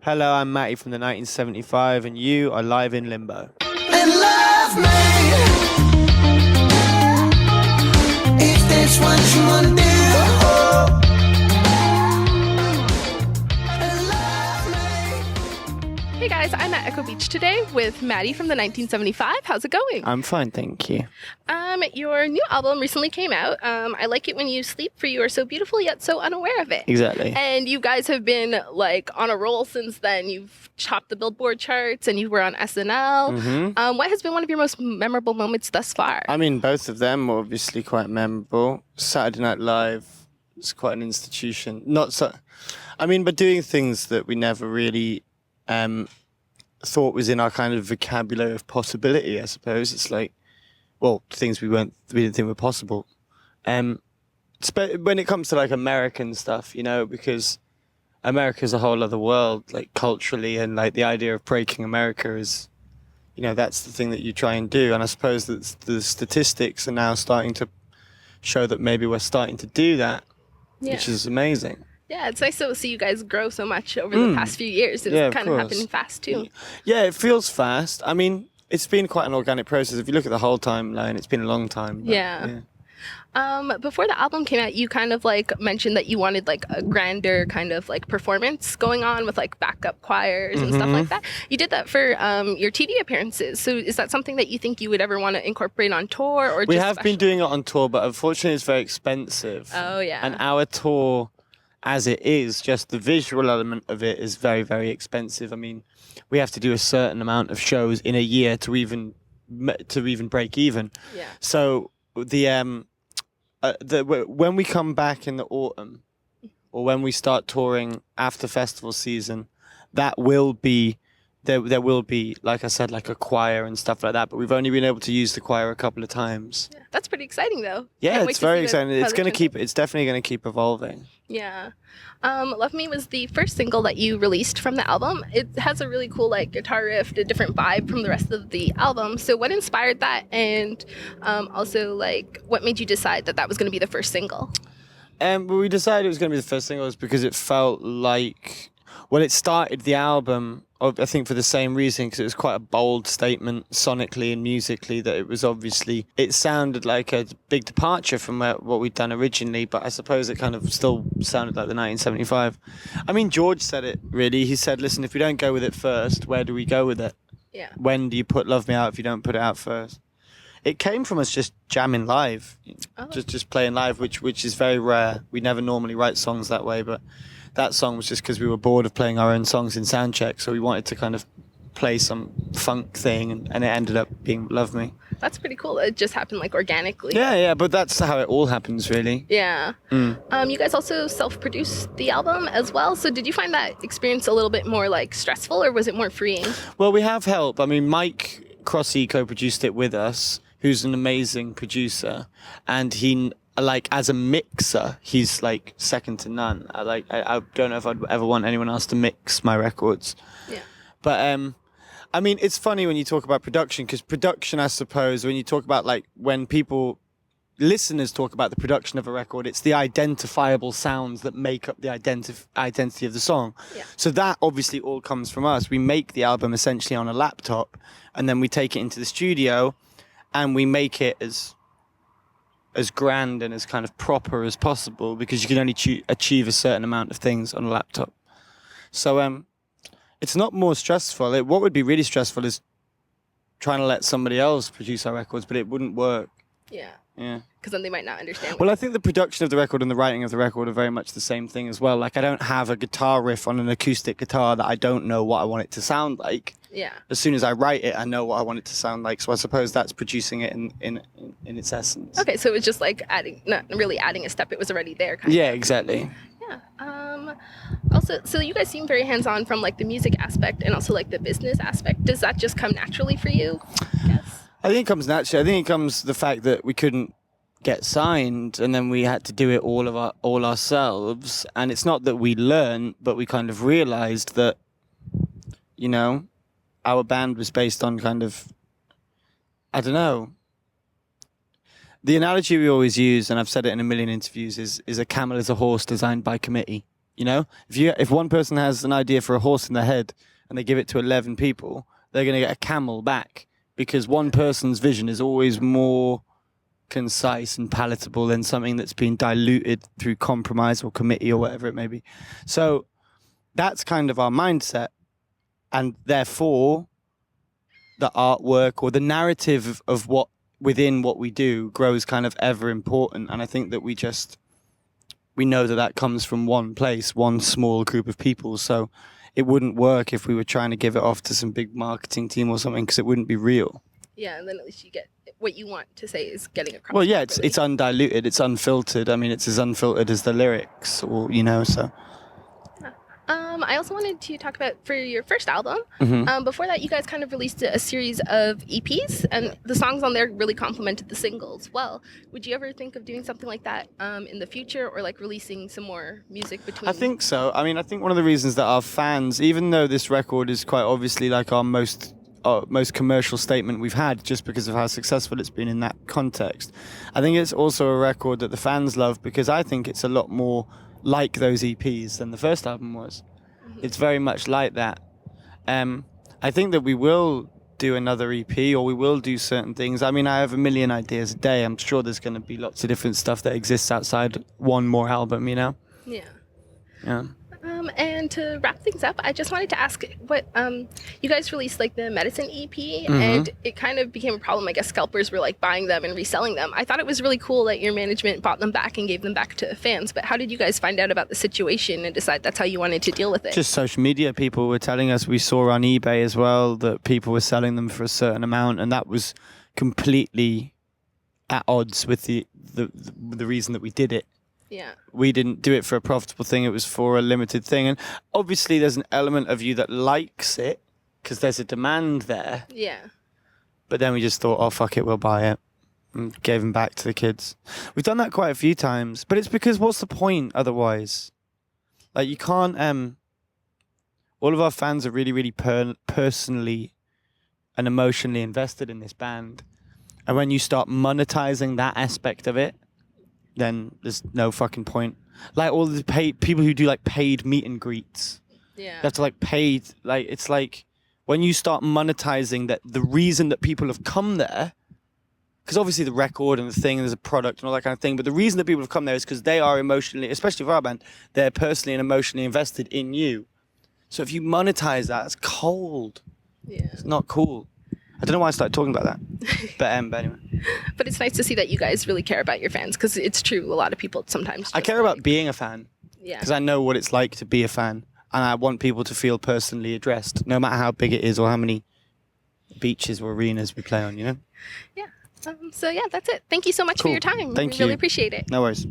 Hello, I'm Matty from the 1975, and you are live in Limbo. And love me. If that's what you wanna do. And love me. Hey guys, I'm at Echo Beach today with Maddie from the 1975. How's it going? I'm fine, thank you. Your new album recently came out. I Like It When You Sleep, For You Are So Beautiful Yet So Unaware of It. Exactly. And you guys have been like on a roll since then. You've topped the Billboard charts and you were on SNL. Mm-hmm. What has been one of your most memorable moments thus far? I mean, both of them were obviously quite memorable. Saturday Night Live is quite an institution. But doing things that we never really thought was in our kind of vocabulary of possibility, I suppose. It's like, well, things we didn't think were possible. When it comes to like American stuff, you know, because America's a whole other world, like culturally, and like the idea of breaking America is, you know, that's the thing that you try and do. And I suppose that the statistics are now starting to show that maybe we're starting to do that, which is amazing. Yeah, it's nice to see you guys grow so much over the past few years. It's kind of happening fast too. Yeah, it feels fast. I mean, it's been quite an organic process. If you look at the whole timeline, it's been a long time. Yeah. Before the album came out, you kind of like mentioned that you wanted like a grander kind of like performance going on with like backup choirs and stuff like that. You did that for your TV appearances. So is that something that you think you would ever want to incorporate on tour, or we have been doing it on tour, but unfortunately it's very expensive. Oh yeah. And our tour, as it is, just the visual element of it is very, very expensive. I mean, we have to do a certain amount of shows in a year to even break even. Yeah. So when we come back in the autumn, or when we start touring after festival season, that will be there will be, like I said, like a choir and stuff like that. But we've only been able to use the choir a couple of times. Yeah. That's pretty exciting, though. Yeah, it's very exciting. It's definitely going to keep evolving. Yeah. Love Me was the first single that you released from the album. It has a really cool like guitar riff, a different vibe from the rest of the album. So what inspired that? And also like what made you decide that was going to be the first single? Well, we decided it was going to be the first single because it felt like, well, it started the album, I think for the same reason, because it was quite a bold statement sonically and musically, that it sounded like a big departure from what we'd done originally, but I suppose it kind of still sounded like the 1975. I mean, George said it really. He said, listen, if we don't go with it first, where do we go with it? Yeah. When do you put Love Me Out if you don't put it out first? It came from us just jamming live, just playing live, which is very rare. We never normally write songs that way, but that song was just because we were bored of playing our own songs in soundcheck, so we wanted to kind of play some funk thing, and it ended up being Love Me. That's pretty cool. It just happened like organically. Yeah, but that's how it all happens, really. Yeah. You guys also self-produced the album as well, so did you find that experience a little bit more like stressful, or was it more freeing? Well, we have help. I mean, Mike Crossy co-produced it with us, who's an amazing producer, and he, like, as a mixer, he's like second to none. I don't know if I'd ever want anyone else to mix my records. Yeah. But I mean, it's funny when you talk about production, because production, I suppose, when you talk about like when listeners talk about the production of a record, it's the identifiable sounds that make up the identity of the song. Yeah. So that obviously all comes from us. We make the album essentially on a laptop, and then we take it into the studio, and we make it as grand and as kind of proper as possible, because you can only achieve a certain amount of things on a laptop. So it's not more stressful. What would be really stressful is trying to let somebody else produce our records, but it wouldn't work. Yeah. Yeah. Because then they might not understand. Well, I think the production of the record and the writing of the record are very much the same thing as well. Like, I don't have a guitar riff on an acoustic guitar that I don't know what I want it to sound like. Yeah. As soon as I write it, I know what I want it to sound like. So I suppose that's producing it in its essence. Okay, so it was just like not really adding a step. It was already there. Yeah, exactly. Yeah. Also, so you guys seem very hands-on from like the music aspect and also like the business aspect. Does that just come naturally for you? I think it comes naturally. I think it comes the fact that we couldn't get signed, and then we had to do it all ourselves. And it's not that we learned, but we kind of realized that, you know, our band was based on kind of, I don't know. The analogy we always use, and I've said it in a million interviews, is a camel is a horse designed by committee. You know, if one person has an idea for a horse in their head and they give it to 11 people, they're going to get a camel back because one person's vision is always more concise and palatable than something that's been diluted through compromise or committee or whatever it may be. So that's kind of our mindset, and therefore the artwork or the narrative of what within what we do grows kind of ever important. And I think that we know that comes from one place, one small group of people. So it wouldn't work if we were trying to give it off to some big marketing team or something, because it wouldn't be real. Yeah, and then at least you get what you want to say is getting across. Well, yeah, it's undiluted, it's unfiltered. I mean, it's as unfiltered as the lyrics, or so. I also wanted to talk about for your first album. Mm-hmm. Before that, you guys kind of released a series of EPs, and the songs on there really complemented the singles well. Would you ever think of doing something like that in the future, or like releasing some more music between? I think so. I mean, I think one of the reasons that our fans, even though this record is quite obviously like our most commercial statement we've had, just because of how successful it's been in that context, I think it's also a record that the fans love because I think it's a lot more like those EPs than the first album was. It's very much like that. I think that we will do another EP, or we will do certain things. I mean, I have a million ideas a day. I'm sure there's going to be lots of different stuff that exists outside one more album, Yeah. Yeah. And to wrap things up, I just wanted to ask what you guys released like the medicine EP, Mm-hmm. and it kind of became a problem. I guess scalpers were like buying them and reselling them. I thought it was really cool that your management bought them back and gave them back to fans. But how did you guys find out about the situation and decide that's how you wanted to deal with it? Just social media. People were telling us. We saw on eBay as well that people were selling them for a certain amount, and that was completely at odds with the reason that we did it. Yeah. We didn't do it for a profitable thing. It was for a limited thing. And obviously there's an element of you that likes it because there's a demand there. Yeah. But then we just thought, oh, fuck it, we'll buy it. And gave them back to the kids. We've done that quite a few times. But it's because what's the point otherwise? Like, you can't... all of our fans are really, really personally and emotionally invested in this band. And when you start monetizing that aspect of it, then there's no fucking point. Like all the people who do like paid meet and greets. Yeah. You have to like paid, like it's like when you start monetizing that the reason that people have come there, because obviously the record and the thing and there's a product and all that kind of thing, but the reason that people have come there is because they are emotionally, especially for our band, they're personally and emotionally invested in you. So if you monetize that, it's cold. Yeah. It's not cool. I don't know why I started talking about that, but anyway. But it's nice to see that you guys really care about your fans, because it's true. A lot of people sometimes. I care about being a fan. Yeah. Because I know what it's like to be a fan, and I want people to feel personally addressed, no matter how big it is or how many beaches or arenas we play on. Yeah. So yeah, that's it. Thank you so much for Cool. your time. Thank we you. really appreciate it. No worries.